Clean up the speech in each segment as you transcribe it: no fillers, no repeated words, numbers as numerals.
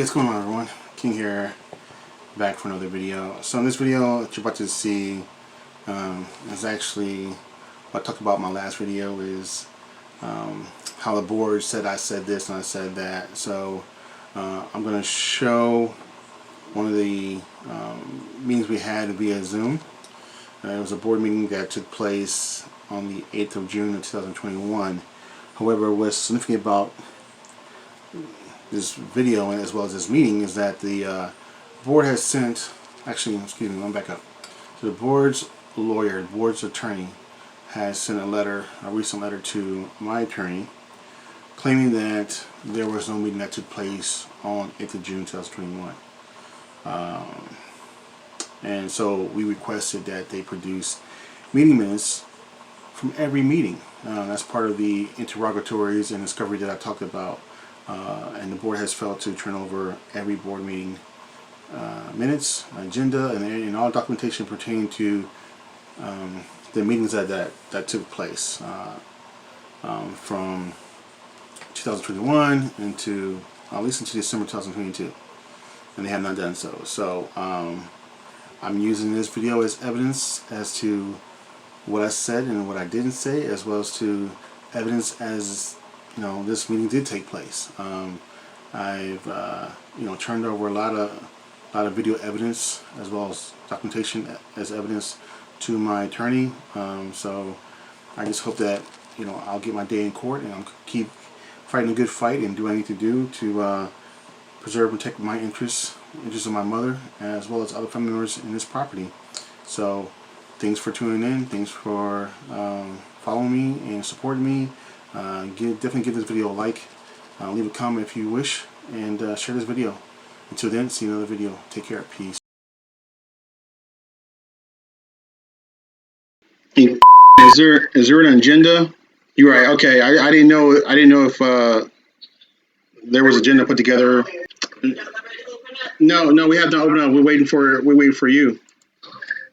what's going on, everyone? King here, back for another video. So in this video that you're about to see is actually what I talked about in my last video, is how the board said I said this and I said that. So I'm going to show one of the meetings we had via Zoom. It was a board meeting that took place on the 8th of June of 2021. However, what's significant about this video as well as this meeting is that the board has sent, actually, excuse me, I'm back up. So the board's lawyer, the board's attorney, has sent a recent letter to my attorney claiming that there was no meeting that took place on 8th of June 2021. And so we requested that they produce meeting minutes from every meeting. That's part of the interrogatories and discovery that I talked about. And the board has failed to turn over every board meeting minutes, agenda, and all documentation pertaining to the meetings that took place from 2021 into at least into December 2022, and they have not done so. So I'm using this video as evidence as to what I said and what I didn't say, as well as to evidence as this meeting did take place. I've turned over a lot of video evidence as well as documentation as evidence to my attorney. So I just hope that I'll get my day in court and I'll keep fighting a good fight and do what I need to do to preserve and protect my interests of my mother as well as other family members in this property. So thanks for tuning in. Thanks for following me and supporting me. Definitely give this video a like, leave a comment if you wish, and share this video. Until then, see you in another video. Take care. Peace. Is there an agenda? You're right. Okay, I didn't know if there was an agenda put together. No, we have to open up. We're waiting for you.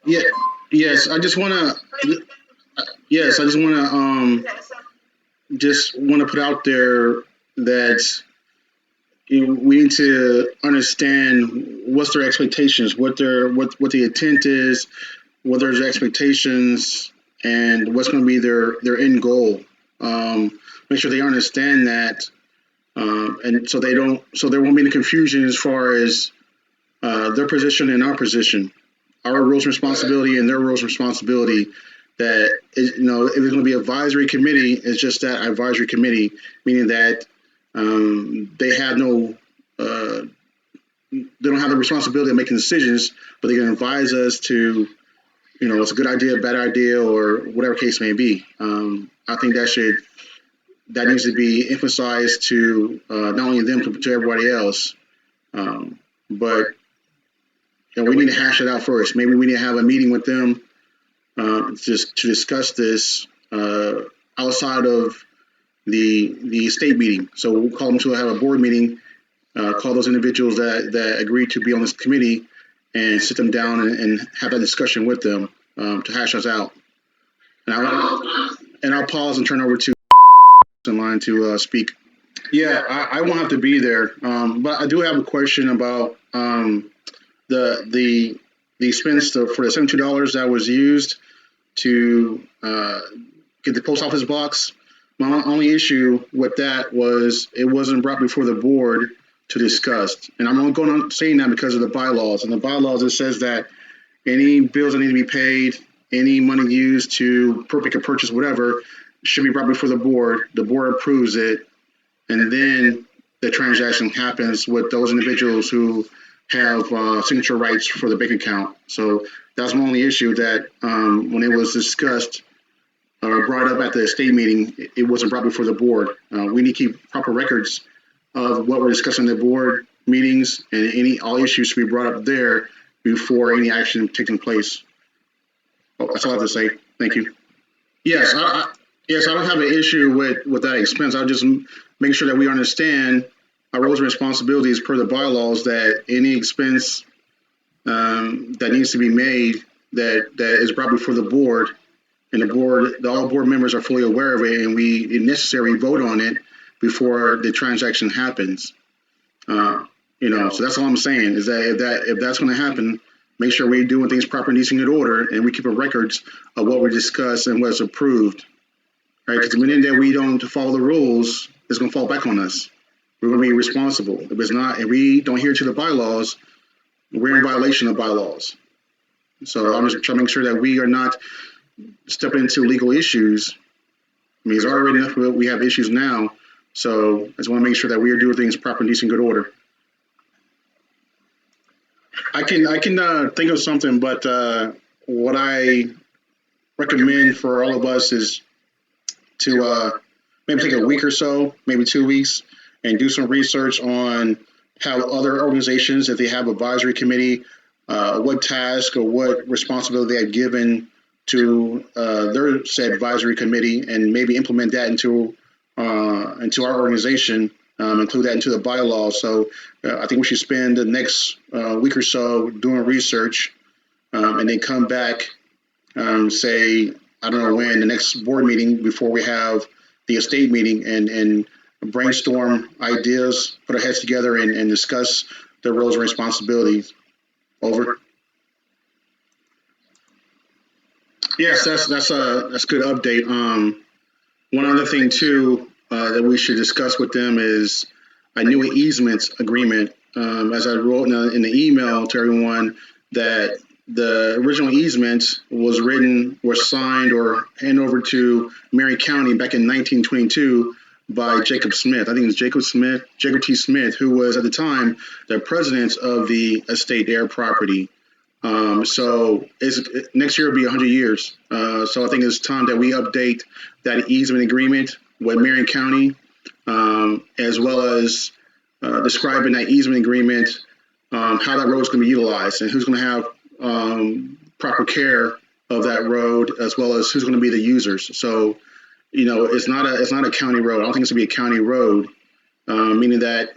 Yeah. Yes, I just wanna. Yes, I just wanna put out there that we need to understand what's their expectations, what the intent is, what their expectations, and what's going to be their end goal. Make sure they understand that, and so there won't be any confusion as far as their position and our position, our roles and responsibility and their roles and responsibility. That is, if it's going to be advisory committee, it's just that advisory committee, meaning that they have no, they don't have the responsibility of making decisions, but they can advise us to, it's a good idea, bad idea, or whatever case may be. I think that needs to be emphasized to not only them but to everybody else. But we need to hash it out first. Maybe we need to have a meeting with them just to discuss this outside of the state meeting. So we'll call them to have a board meeting, call those individuals that agreed to be on this committee and sit them down and have that discussion with them to hash us out. And I'll pause and turn over to in line to speak. Yeah, I won't have to be there, but I do have a question about the expense for the $72 that was used to get the post office box. My only issue with that was it wasn't brought before the board to discuss. And I'm only going on saying that because of the bylaws. And the bylaws, it says that any bills that need to be paid, any money used to make a purchase, whatever, should be brought before the board. The board approves it. And then the transaction happens with those individuals who have signature rights for the bank account. So that's my only issue, that when it was discussed or brought up at the state meeting, it wasn't brought before the board. We need to keep proper records of what we're discussing in the board meetings, and all issues should be brought up there before any action taking place. That's all I have to say. Thank you. Yes, I don't have an issue with that expense. I'll just make sure that we understand our roles and responsibilities per the bylaws, that any expense that needs to be made that is brought before the board, and all board members are fully aware of it, and we, if necessary, vote on it before the transaction happens. So that's all I'm saying is that if that's going to happen, make sure we're doing things proper and decent in order, and we keep a records of what we discuss and what's approved, right? Because the minute that we don't follow the rules, it's going to fall back on us. We're going to be responsible. If it's not, if we don't adhere to the bylaws, we're in violation of bylaws. So I'm just trying to make sure that we are not stepping into legal issues. I mean, it's already enough that we have issues now. So I just want to make sure that we are doing things proper and decent, good order. I can think of something, but what I recommend for all of us is to maybe take a week or so, maybe 2 weeks, and do some research on how other organizations, if they have advisory committee, what task or what responsibility they have given to their said advisory committee, and maybe implement that into our organization, include that into the bylaws. So I think we should spend the next week or so doing research, and then come back, say, I don't know when, the next board meeting before we have the estate meeting, and brainstorm ideas, put our heads together, and discuss the roles and responsibilities. Over. Yes, that's a good update. One other thing too that we should discuss with them is a new easements agreement. As I wrote in the email to everyone, that the original easement was signed or handed over to Marion County back in 1922 by Jacob Smith. I think it's Jacob T. Smith, who was at the time the president of the estate heir property. Next year will be 100 years. So I think it's time that we update that easement agreement with Marion County, as well as describing that easement agreement, how that road is going to be utilized, and who's going to have proper care of that road, as well as who's going to be the users. So, it's not a county road. I don't think it's going to be a county road, meaning that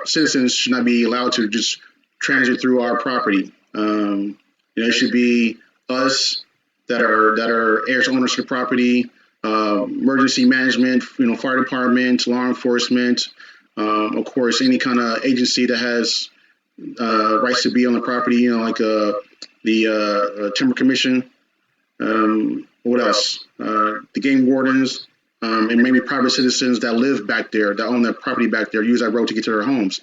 citizens should not be allowed to just transit through our property. It should be us that are heirs owners of the property, emergency management, fire department, law enforcement, of course, any kind of agency that has rights to be on the property, like the Timber Commission. What else? The game wardens, and maybe private citizens that live back there, that own that property back there, use that road to get to their homes,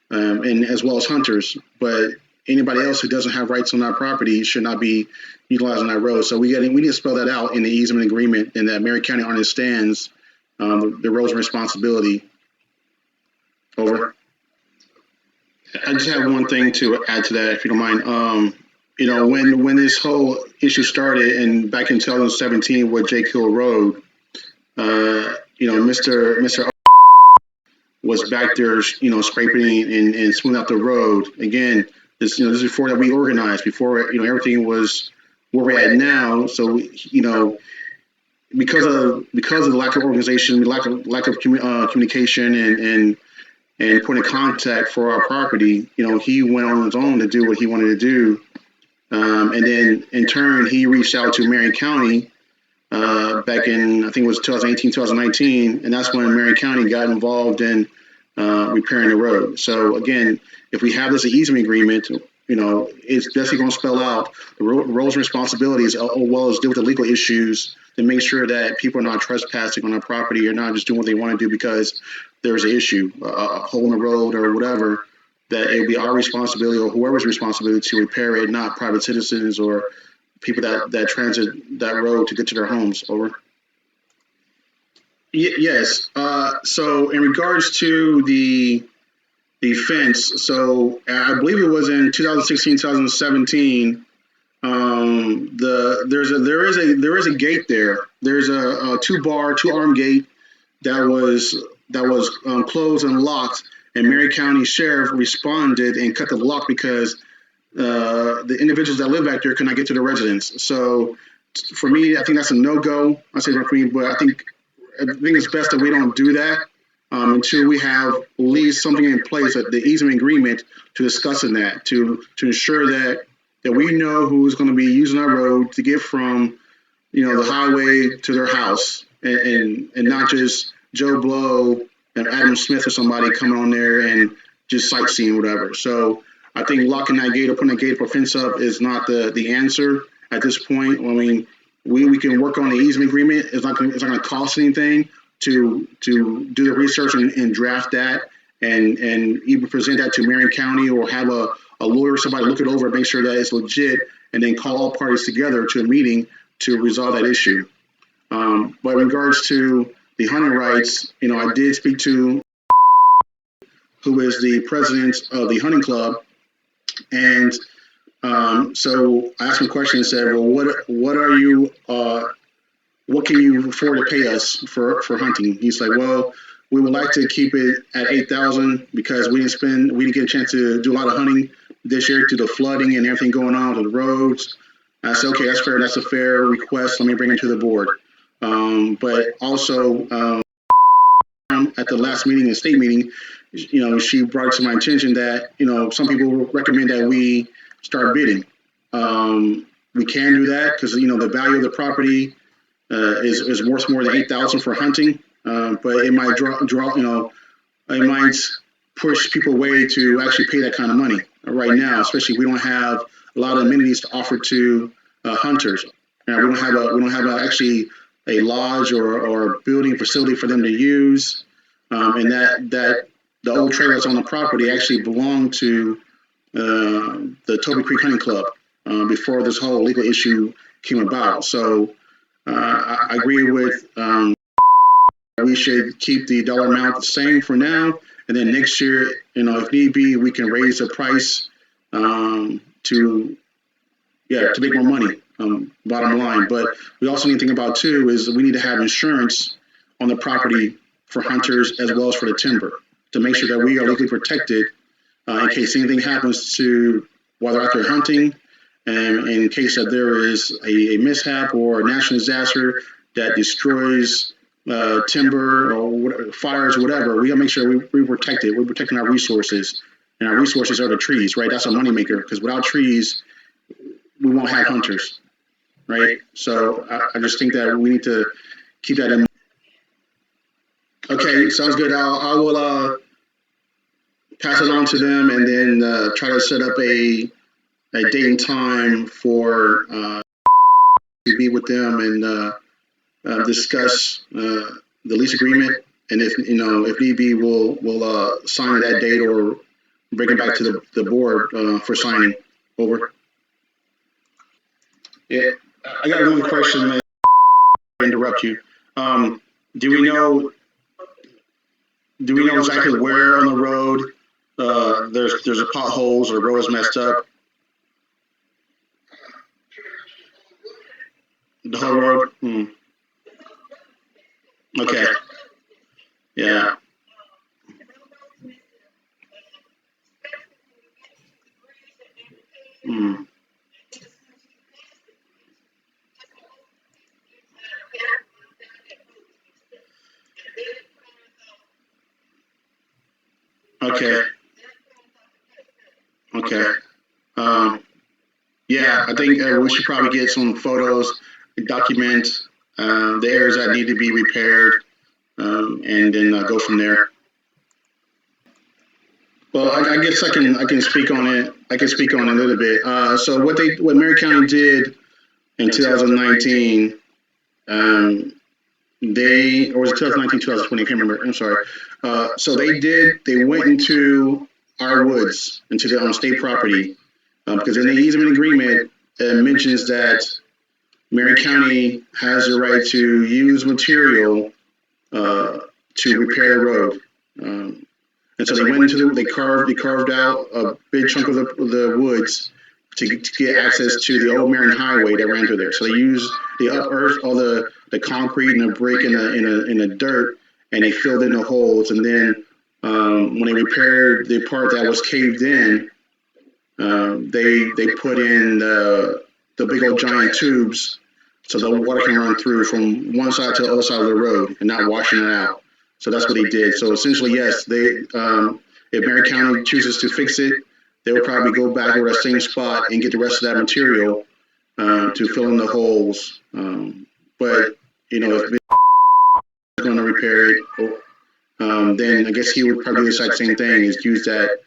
and as well as hunters. But anybody else who doesn't have rights on that property should not be utilizing that road. So we need to spell that out in the easement agreement, and that Marion County understands the roles and responsibility. Over. I just have one thing to add to that, if you don't mind. When this whole issue started, and back in 2017 with Jake Hill Road, Mr. was back there, scraping and smoothing out the road. Again, this is before that we organized, before everything was where we're at now. So because of the lack of organization, lack of communication, and point of contact for our property, he went on his own to do what he wanted to do. And then in turn, he reached out to Marion County back in, I think it was 2018, 2019. And that's when Marion County got involved in repairing the road. So again, if we have this easement agreement, it's definitely going to spell out the roles and responsibilities, as well as deal with the legal issues to make sure that people are not trespassing on our property, or not just doing what they want to do because there's an issue, a hole in the road or whatever, that it will be our responsibility or whoever's responsibility to repair it, not private citizens or people that transit that road to get to their homes. Over. Yes. So in regards to the fence, so I believe it was in 2016, 2017. There is a gate there. There's a two-arm gate that was closed and locked, and Marion County Sheriff responded and cut the lock because the individuals that live back there could not get to the residence. So for me, I think that's a no-go. I say for me, but I think it's best that we don't do that until we have at least something in place, the easement agreement, to discussing that, to ensure that we know who's going to be using our road to get from the highway to their house, and not just Joe Blow and Adam Smith or somebody coming on there and just sightseeing, whatever. So I think locking that gate or putting a gate or fence up is not the answer at this point. I mean, we can work on the easement agreement. It's not going to cost anything to do the research and draft that and even present that to Marion County or have a lawyer or somebody look it over and make sure that it's legit, and then call all parties together to a meeting to resolve that issue. But in regards to the hunting rights, I did speak to who is the president of the hunting club, and so I asked him a question and said, "Well, what are you? What can you afford to pay us for hunting?" He's like, "Well, we would like to keep it at 8,000 because we didn't get a chance to do a lot of hunting this year due to the flooding and everything going on with the roads." I said, "Okay, that's fair. That's a fair request. Let me bring it to the board." But also, at the last meeting, the state meeting, she brought to my attention that, some people recommend that we start bidding. We can do that because, the value of the property is worth more than 8,000 for hunting. But it might it might push people away to actually pay that kind of money right now, especially we don't have a lot of amenities to offer to hunters. We don't have actually a lodge or building facility for them to use, and that the old trailer that's on the property actually belonged to the Toby Creek Hunting Club before this whole legal issue came about. So I agree with we should keep the dollar amount the same for now, and then next year, if need be, we can raise the price to make more money. Bottom line, but we also need to think about too is we need to have insurance on the property for hunters as well as for the timber to make sure that we are legally protected in case anything happens to while they're out there hunting, and in case that there is a mishap or a national disaster that destroys timber or fires or whatever. We gotta make sure we protect it. We're protecting our resources, and our resources are the trees, right? That's a moneymaker because without trees, we won't have hunters. Right, so I just think that we need to keep that in mind. Okay, sounds good. I will pass it on to them and then try to set up a date and time for to be with them and discuss the lease agreement. And if need be, we'll sign that date or bring it back to the board for signing. Over. Yeah. I got one question. I interrupt you. Do we know exactly where on the road there's a potholes or the road is messed up? The whole road. Okay. Yeah. Okay. Okay. Yeah, I think we should probably get some photos, document the areas that need to be repaired, and then go from there. Well, I guess I can speak on it. I can speak on it a little bit. So what Marion County did in 2019, or was it 2019, 2020? I can't remember. I'm sorry. So they went into our woods, into the state property, because in the easement agreement, it mentions that Marion County has the right to use material to repair the road. And so they went into they carved out a big chunk of the woods to get access to the old Marion Highway that ran through there. So they unearthed all the concrete and the brick and the dirt, and they filled in the holes. And then when they repaired the part that was caved in, they put in the big old giant tubes so the water can run through from one side to the other side of the road and not washing it out. So that's what they did. So essentially, yes, if Marion County chooses to fix it, they will probably go back over that same spot and get the rest of that material to fill in the holes. But if they're going to repair it, then I guess he would probably do the exact same thing, is use that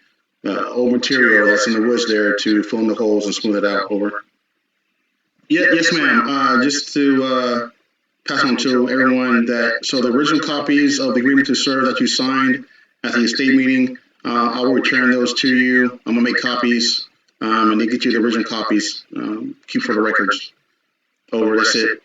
old material that's in the woods there to fill in the holes and smooth it out. Over. Yeah, yes, ma'am. Just to pass on to everyone that, so the original copies of the agreement to serve that you signed at the estate meeting, I will return those to you. I'm gonna make copies, and then get you the original copies, keep for the records. Over, that's it.